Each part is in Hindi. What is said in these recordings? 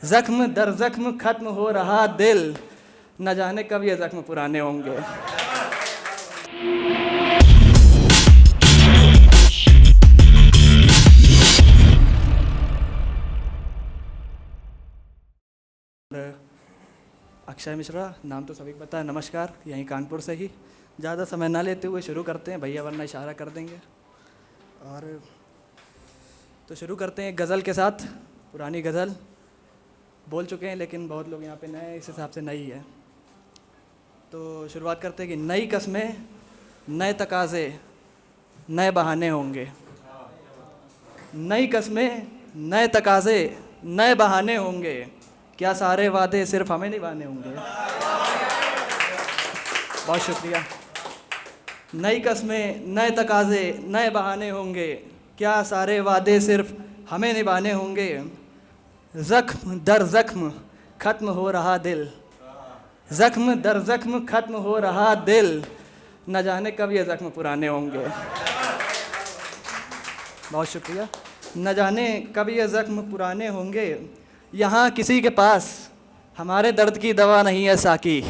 जख्म दर जख्म खत्म हो रहा दिल, न जाने कब ये जख्म पुराने होंगे। अक्षय मिश्रा, नाम तो सभी को पता है। नमस्कार, यहीं कानपुर से ही। ज़्यादा समय ना लेते हुए शुरू करते हैं भैया, वरना इशारा कर देंगे। और तो शुरू करते हैं गज़ल के साथ। पुरानी गज़ल बोल चुके हैं, लेकिन बहुत लोग यहाँ पे नए हैं, इस हिसाब से नई है। तो शुरुआत करते हैं कि नई कस्में, नए तकाज़े, नए बहाने होंगे। नई कस्में, नए तकाज़े, नए बहाने होंगे। क्या सारे वादे सिर्फ हमें निभाने होंगे? बहुत शुक्रिया। नई कस्में, नए तकाज़े, नए बहाने होंगे। क्या सारे वादे सिर्फ हमें निभाने होंगे? ज़ख्म दर ज़ख्म ख़त्म हो रहा दिल, ज़ख्म दर ज़ख्म ख़त्म हो रहा दिल, न जाने कब ये ज़ख्म पुराने होंगे। बहुत शुक्रिया। न जाने कब ये ज़ख्म पुराने होंगे। यहाँ किसी के पास हमारे दर्द की दवा नहीं है साकी,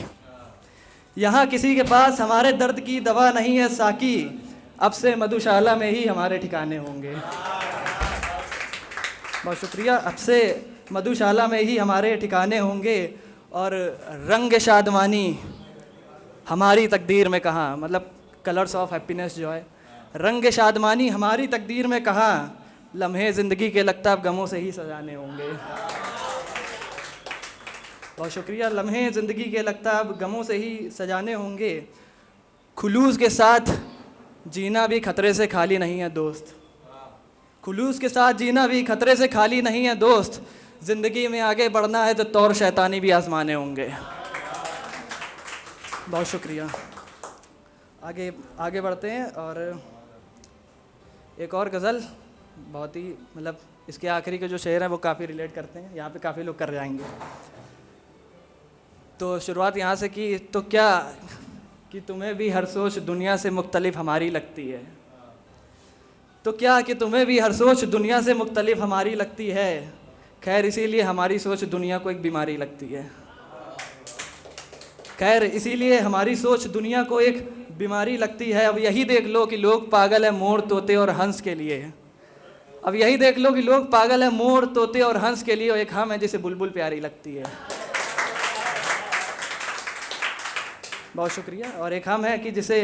यहाँ किसी के पास हमारे दर्द की दवा नहीं है साकी, अब से मधुशाला में ही हमारे ठिकाने होंगे। बहुत शुक्रिया। अब से मधुशाला में ही हमारे ठिकाने होंगे। और रंग शादमानी हमारी तकदीर में कहाँ, मतलब कलर्स ऑफ हैप्पीनेस जो है, रंग शादमानी हमारी तकदीर में कहाँ, लम्हे ज़िंदगी के लगता अब गमों से ही सजाने होंगे। बहुत शुक्रिया। लम्हे ज़िंदगी के लगता अब गमों से ही सजाने होंगे। खुलूस के साथ जीना भी खतरे से खाली नहीं है दोस्त, खुलूस के साथ जीना भी खतरे से खाली नहीं है दोस्त, ज़िंदगी में आगे बढ़ना है तो तौर शैतानी भी आजमाने होंगे। बहुत शुक्रिया। आगे बढ़ते हैं। और एक और गज़ल, बहुत ही मतलब इसके आखिरी के जो शेर हैं वो काफ़ी रिलेट करते हैं, यहाँ पे काफ़ी लोग कर जाएंगे। तो शुरुआत यहाँ से की, तो क्या कि तुम्हें भी हर सोच दुनिया से मुख्तलिफ हमारी लगती है, तो क्या कि तुम्हें भी हर सोच दुनिया से मुख्तलिफ हमारी लगती है, खैर इसीलिए हमारी सोच दुनिया को एक बीमारी लगती है, खैर इसीलिए हमारी सोच दुनिया को एक बीमारी लगती है। अब यही देख लो कि लोग पागल है मोर तोते और हंस के लिए, अब यही देख लो कि लोग पागल है मोर तोते और हंस के लिए, और एक हम है जिसे बुलबुल प्यारी लगती है। बहुत शुक्रिया। और एक हम है कि जिसे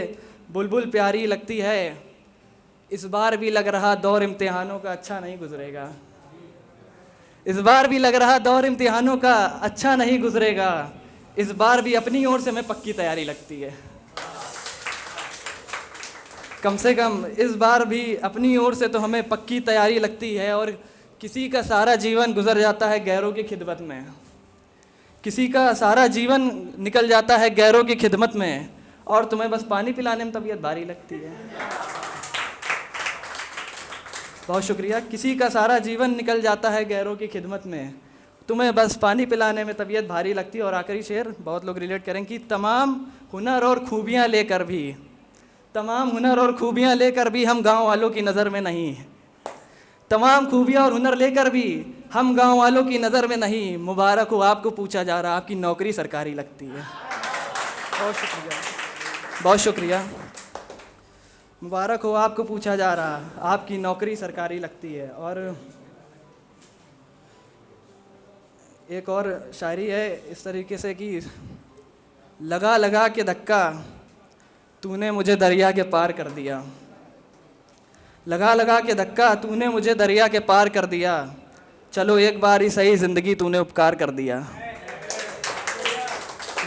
बुलबुल प्यारी लगती है। इस बार भी लग रहा दौर इम्तिहानों का अच्छा नहीं गुजरेगा, इस बार भी लग रहा दौर इम्तिहानों का अच्छा नहीं गुजरेगा, इस बार भी अपनी ओर से हमें पक्की तैयारी लगती है, कम से कम इस बार भी अपनी ओर से तो हमें पक्की तैयारी लगती है। और किसी का सारा जीवन गुजर जाता है गैरों की खिदमत में, किसी का सारा जीवन निकल जाता है गैरों की खिदमत में, और तुम्हें बस पानी पिलाने में तबीयत भारी लगती है। बहुत शुक्रिया। किसी का सारा जीवन निकल जाता है गैरों की खिदमत में, तुम्हें बस पानी पिलाने में तबीयत भारी लगती है। और आखिरी शेर बहुत लोग रिलेट करें कि तमाम हुनर और खूबियाँ लेकर भी, तमाम हुनर और खूबियाँ लेकर भी हम गाँव वालों की नज़र में नहीं, तमाम खूबियाँ और हुनर लेकर भी हम गांव वालों की नज़र में नहीं, मुबारक हो आपको पूछा जा रहा आपकी नौकरी सरकारी लगती है। बहुत शुक्रिया, बहुत शुक्रिया। मुबारक हो आपको पूछा जा रहा आपकी नौकरी सरकारी लगती है। और एक और शायरी है इस तरीके से कि लगा लगा के धक्का तूने मुझे दरिया के पार कर दिया, लगा लगा के धक्का तूने मुझे दरिया के पार कर दिया, चलो एक बार ही सही ज़िंदगी तूने उपकार कर दिया।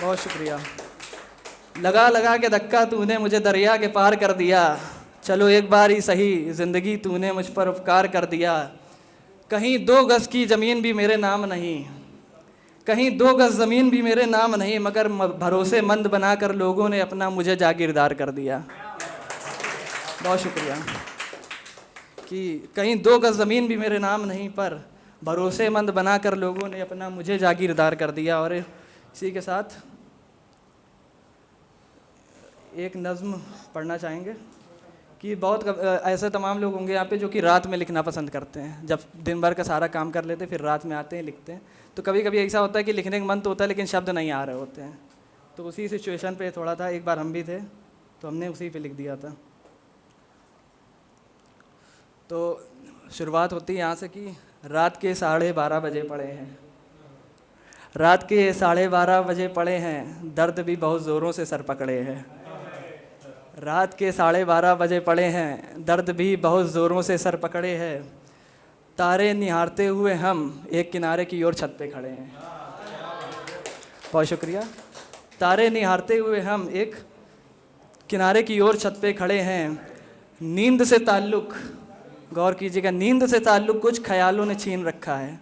बहुत शुक्रिया। लगा लगा के धक्का तूने मुझे दरिया के पार कर दिया, चलो एक बार ही सही ज़िंदगी तूने मुझ पर उपकार कर दिया। कहीं 2 गज़ की ज़मीन भी मेरे नाम नहीं, कहीं 2 गज़ ज़मीन भी मेरे नाम नहीं, मगर भरोसेमंद बनाकर लोगों ने अपना मुझे जागीरदार कर दिया। बहुत शुक्रिया। कि कहीं 2 गज़ ज़मीन भी मेरे नाम नहीं, पर भरोसेमंद बनाकर लोगों ने अपना मुझे जागीरदार कर दिया। और इसी के साथ एक नज़्म पढ़ना चाहेंगे कि बहुत ऐसे तमाम लोग होंगे यहाँ पे जो कि रात में लिखना पसंद करते हैं, जब दिन भर का सारा काम कर लेते हैं फिर रात में आते हैं लिखते हैं। तो कभी कभी ऐसा होता है कि लिखने का मन तो होता है लेकिन शब्द नहीं आ रहे होते हैं। तो उसी सिचुएशन पे थोड़ा था, एक बार हम भी थे तो हमने उसी पे लिख दिया था। तो शुरुआत होती है यहाँ से कि रात के 12:30 बजे पड़े हैं, रात के 12:30 बजे पड़े हैं, दर्द भी बहुत ज़ोरों से सर पकड़े हैं। रात के 12:30 बजे पड़े हैं, दर्द भी बहुत ज़ोरों से सर पकड़े हैं। तारे निहारते हुए हम एक किनारे की ओर छत पे खड़े हैं। बहुत शुक्रिया। तारे निहारते हुए हम एक किनारे की ओर छत पे खड़े हैं। नींद से ताल्लुक़, गौर कीजिएगा, नींद से ताल्लुक़ कुछ ख्यालों ने छीन रखा है।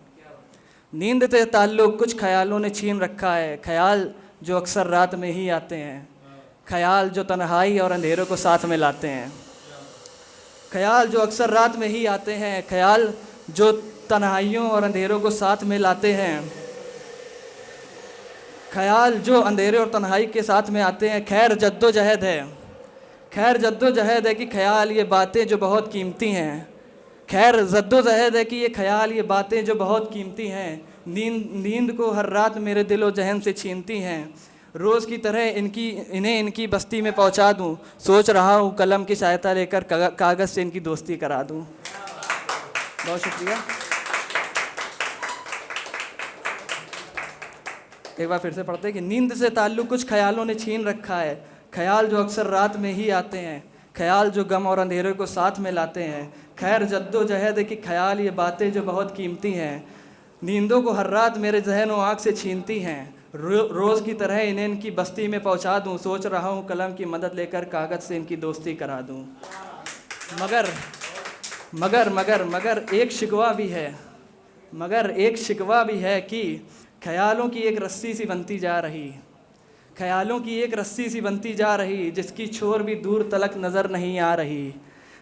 नींद से ताल्लुक़ कुछ ख्यालों ने छीन रखा है। ख्याल जो अक्सर रात में ही आते हैं, ख्याल जो तन्हाई और अंधेरों को साथ में लाते हैं। ख्याल जो अक्सर रात में ही आते हैं, ख्याल जो तन्हाइयों और अंधेरों को साथ में लाते हैं। ख्याल जो अंधेरे और तन्हाई के साथ में आते हैं। खैर जद्दोजहद है, खैर जद्दोजहद है कि ख्याल ये बातें जो बहुत कीमती हैं। खैर जद्दोजहद है कि ये ख्याल ये बातें जो बहुत कीमती हैं। नींद को हर रात मेरे दिलो जहन से छीनती हैं। रोज़ की तरह इन्हें इनकी बस्ती में पहुंचा दूं। सोच रहा हूँ कलम की सहायता लेकर कागज़ से इनकी दोस्ती करा दूं। बहुत शुक्रिया। एक बार फिर से पढ़ते हैं कि नींद से ताल्लुक़ कुछ ख्यालों ने छीन रखा है। ख्याल जो अक्सर रात में ही आते हैं, ख्याल जो गम और अंधेरे को साथ में लाते हैं। खैर जद्दोजहद है कि ख्याल ये बातें जो बहुत कीमती हैं। नींदों को हर रात मेरे जहन व आँख से छीनती हैं। रोज़ की तरह इन्हें इनकी बस्ती में पहुंचा दूं। सोच रहा हूं कलम की मदद लेकर कागज़ से इनकी दोस्ती करा दूं। मगर मगर मगर मगर एक शिकवा भी है, मगर एक शिकवा भी है कि ख्यालों की एक रस्सी सी बनती जा रही, ख्यालों की एक रस्सी सी बनती जा रही, जिसकी छोर भी दूर तलक नज़र नहीं आ रही।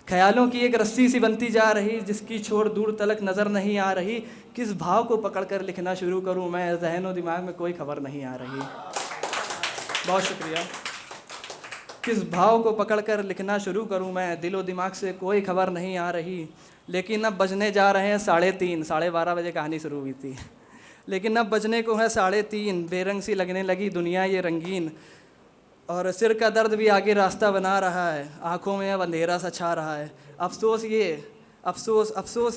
ख्यालों की एक रस्सी सी बनती जा रही, जिसकी छोर दूर तलक नज़र नहीं आ रही। किस भाव को पकड़कर लिखना शुरू करूं मैं, ज़हन और दिमाग में कोई खबर नहीं आ रही। बहुत शुक्रिया। किस भाव को पकड़कर लिखना शुरू करूं मैं, दिलो दिमाग से कोई खबर नहीं आ रही। लेकिन अब बजने जा रहे हैं 3:30, 12:30 बजे कहानी शुरू हुई थी, लेकिन अब बजने को है 3:30। बेरंग सी लगने लगी दुनिया ये रंगीन, और सिर का दर्द भी आगे रास्ता बना रहा है। आँखों में अब अंधेरा सा छा रहा है। अफसोस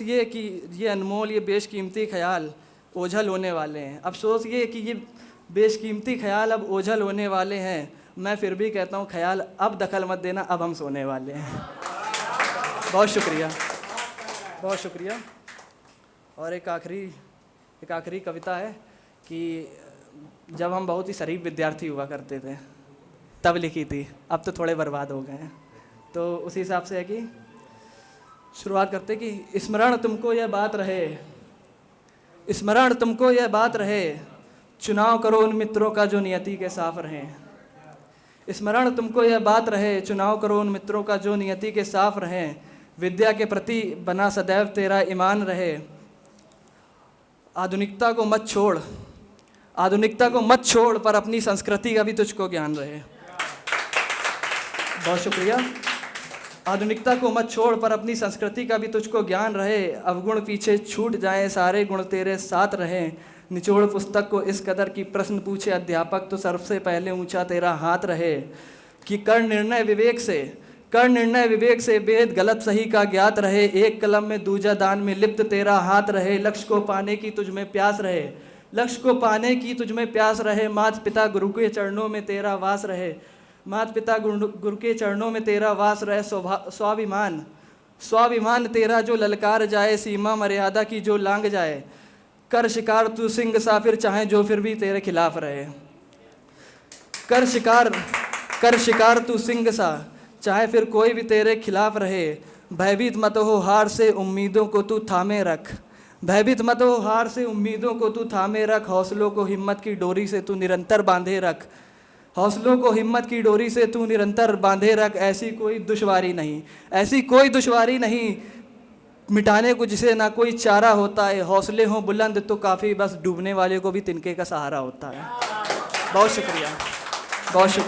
ये कि ये अनमोल ये बेशकीमती ख्याल ओझल होने वाले हैं। अफसोस ये कि ये बेशकीमती ख्याल अब ओझल होने वाले हैं। मैं फिर भी कहता हूँ ख्याल अब दखल मत देना, अब हम सोने वाले हैं। बहुत शुक्रिया, बहुत शुक्रिया। और एक आखिरी कविता है कि जब हम बहुत ही शरीफ विद्यार्थी हुआ करते थे तब लिखी थी, अब तो थोड़े बर्बाद हो गए हैं। तो उसी हिसाब से है कि शुरुआत करते कि स्मरण तुमको यह बात रहे, स्मरण तुमको यह बात रहे, चुनाव करो उन मित्रों का जो नियति के साफ रहें। स्मरण तुमको यह बात रहे, चुनाव करो उन मित्रों का जो नियति के साफ रहें। विद्या के प्रति बना सदैव तेरा ईमान रहे। आधुनिकता को मत छोड़, आधुनिकता को मत छोड़, पर अपनी संस्कृति का भी तुझको ज्ञान रहे। बहुत शुक्रिया। आधुनिकता को मत छोड़, पर अपनी संस्कृति का भी तुझको ज्ञान रहे। अवगुण पीछे छूट जाएं, सारे गुण तेरे साथ रहें। निचोड़ पुस्तक को इस कदर की प्रश्न पूछे अध्यापक, तो सबसे पहले ऊंचा तेरा हाथ रहे। कि कर निर्णय विवेक से वेद गलत सही का ज्ञात रहे। एक कलम में दूजा दान में लिप्त तेरा हाथ रहे। लक्ष्य को पाने की तुझ में प्यास रहे, लक्ष्य को पाने की तुझ में प्यास रहे। माता पिता गुरु के चरणों में तेरा वास रहे, माता पिता गुरु के चरणों में तेरा वास रहे। स्वाभिमान तेरा जो ललकार जाए, सीमा मर्यादा की जो लांग जाए। कर शिकार तू सिंह सा फिर चाहे जो फिर भी तेरे खिलाफ रहे। कर शिकार तू सिंह सा चाहे फिर कोई भी तेरे खिलाफ रहे। भयभीत मत हो हार से उम्मीदों को तू थामे रख, भयभीत मत हो हार से उम्मीदों को तू थामे रख। हौसलों को हिम्मत की डोरी से तू निरंतर बांधे रख, हौसलों को हिम्मत की डोरी से तू निरंतर बांधे रख। ऐसी कोई दुश्वारी नहीं मिटाने को जिसे ना कोई चारा होता है। हौसले हों बुलंद तो काफ़ी, बस डूबने वाले को भी तिनके का सहारा होता है। बहुत शुक्रिया, बहुत शुक्रिया।